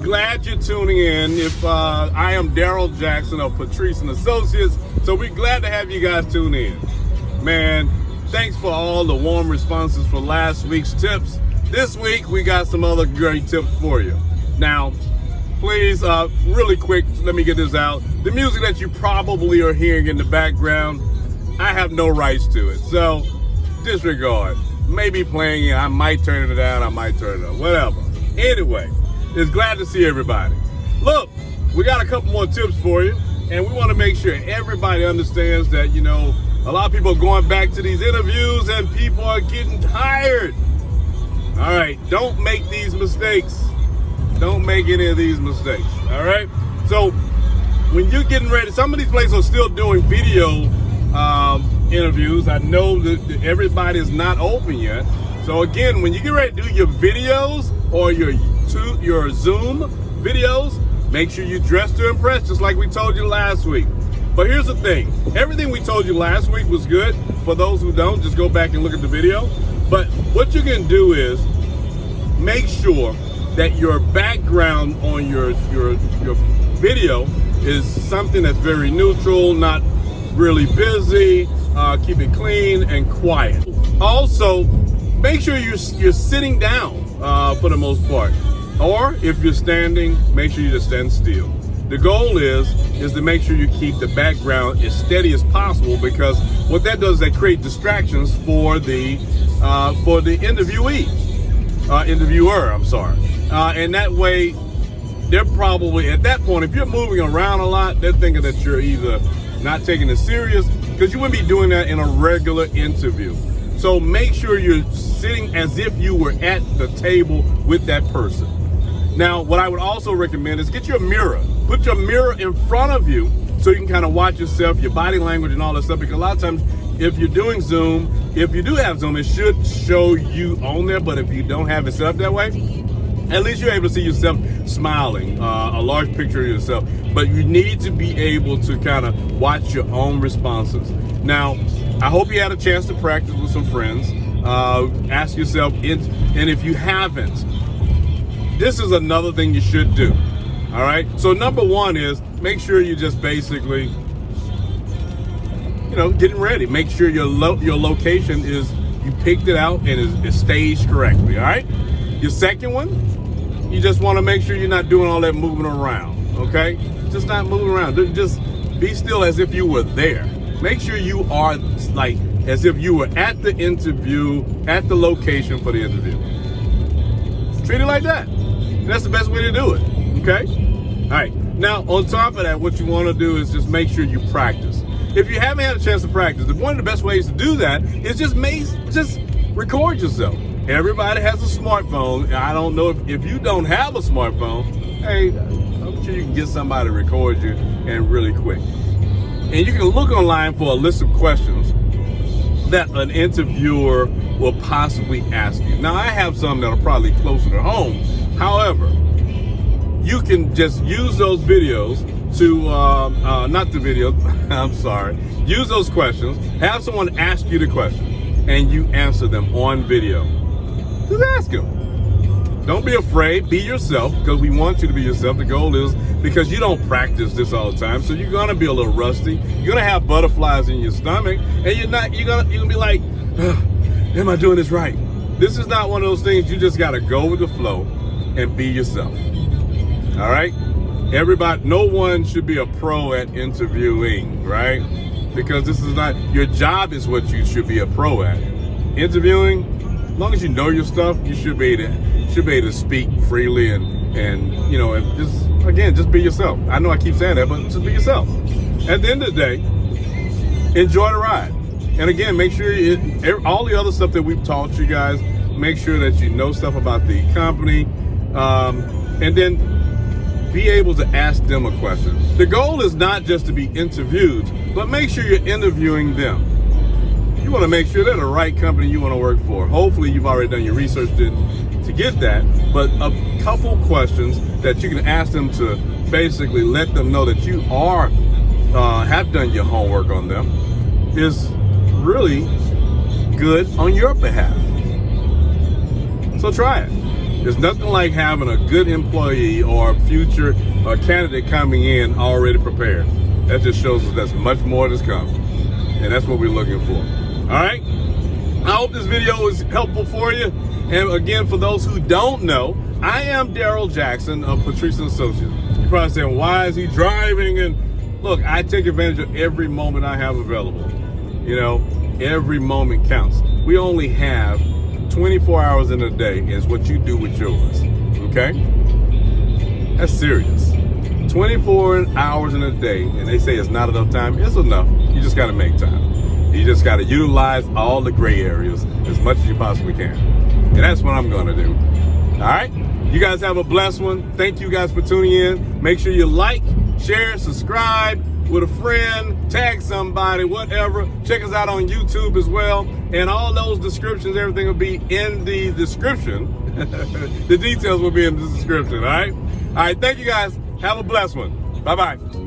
glad you're tuning in. I am DARRYL Jackson of Patrice and Associates, so we're glad to have you guys tune in. Man, thanks for all the warm responses for last week's tips. This week, we got some other great tips for you. Now, please, really quick, let me get this out. The music that you probably are hearing in the background, I have no rights to it, so disregard. Maybe playing it, I might turn it down, I might turn it up, whatever. Anyway, it's glad to see everybody. Look, we got a couple more tips for you, and we want to make sure everybody understands that, you know, a lot of people are going back to these interviews and people are getting tired. All right, don't make these mistakes. Don't make any of these mistakes, all right? So when you're getting ready, some of these places are still doing video interviews. I know that everybody is not open yet. So again, when you get ready to do your videos or your Zoom videos, make sure you dress to impress, just like we told you last week. But here's the thing, everything we told you last week was good. For those who don't, just go back and look at the video. But what you can do is make sure that your background on your video is something that's very neutral, not really busy. Keep it clean and quiet. Also, make sure you're sitting down for the most part. Or if you're standing, make sure you just stand still. The goal is to make sure you keep the background as steady as possible, because what that does is that create distractions for the interviewer, I'm sorry. And that way, they're probably, at that point, if you're moving around a lot, they're thinking that you're either not taking it serious, because you wouldn't be doing that in a regular interview. So make sure you're sitting as if you were at the table with that person. Now, what I would also recommend is get your mirror. Put your mirror in front of you so you can kind of watch yourself, your body language and all that stuff, because a lot of times if you're doing Zoom, if you do have Zoom, it should show you on there, but if you don't have it set up that way, at least you're able to see yourself smiling, a large picture of yourself. But you need to be able to kind of watch your own responses. Now, I hope you had a chance to practice with some friends. Ask yourself, and if you haven't, this is another thing you should do. All right. So number one is make sure you just basically, you know, getting ready. Make sure your location is, you picked it out and is staged correctly. All right. Your second one, you just want to make sure you're not doing all that moving around. Okay. Just not moving around. Just be still as if you were there. Make sure you are like as if you were at the interview, at the location for the interview. Treat it like that. That's the best way to do it, okay? All right, now on top of that, what you wanna do is just make sure you practice. If you haven't had a chance to practice, one of the best ways to do that is just record yourself. Everybody has a smartphone. I don't know if you don't have a smartphone, hey, I'm sure you can get somebody to record you and really quick. And you can look online for a list of questions that an interviewer will possibly ask you. Now, I have some that are probably closer to home. However, you can just use those videos to, not the video, I'm sorry, use those questions, have someone ask you the question, and you answer them on video. Just ask them. Don't be afraid, be yourself, because we want you to be yourself. The goal is, because you don't practice this all the time, so you're gonna be a little rusty. You're gonna have butterflies in your stomach, and you're gonna be like, am I doing this right? This is not one of those things. You just gotta go with the flow and be yourself. All right? Everybody, no one should be a pro at interviewing, right? Because this is not, your job is what you should be a pro at. Interviewing, as long as you know your stuff, you should be able to speak freely and you know, and just be yourself. I know I keep saying that, but just be yourself. At the end of the day, enjoy the ride. And again, make sure all the other stuff that we've taught you guys, make sure that you know stuff about the company, and then be able to ask them a question. The goal is not just to be interviewed, but make sure you're interviewing them. You want to make sure they're the right company you want to work for. Hopefully you've already done your research to get that, but a couple questions that you can ask them to basically let them know that you have done your homework on them is really good on your behalf. So try it. There's nothing like having a good employee or future candidate coming in already prepared. That just shows us there's much more to come. And that's what we're looking for. All right? I hope this video was helpful for you. And again, for those who don't know, I am DARRYL Jackson of Patrice & Associates. You're probably saying, why is he driving? And look, I take advantage of every moment I have available. You know, every moment counts. We only have 24 hours in a day is what you do with yours, okay? That's serious. 24 hours in a day, and they say it's not enough time. It's enough. You just got to make time. You just got to utilize all the gray areas as much as you possibly can. And that's what I'm going to do. All right? You guys have a blessed one. Thank you guys for tuning in. Make sure you like, share, subscribe with a friend, tag somebody, whatever. Check us out on YouTube as well. And all those descriptions, everything will be in the description. The details will be in the description, all right? All right, thank you guys. Have a blessed one. Bye-bye.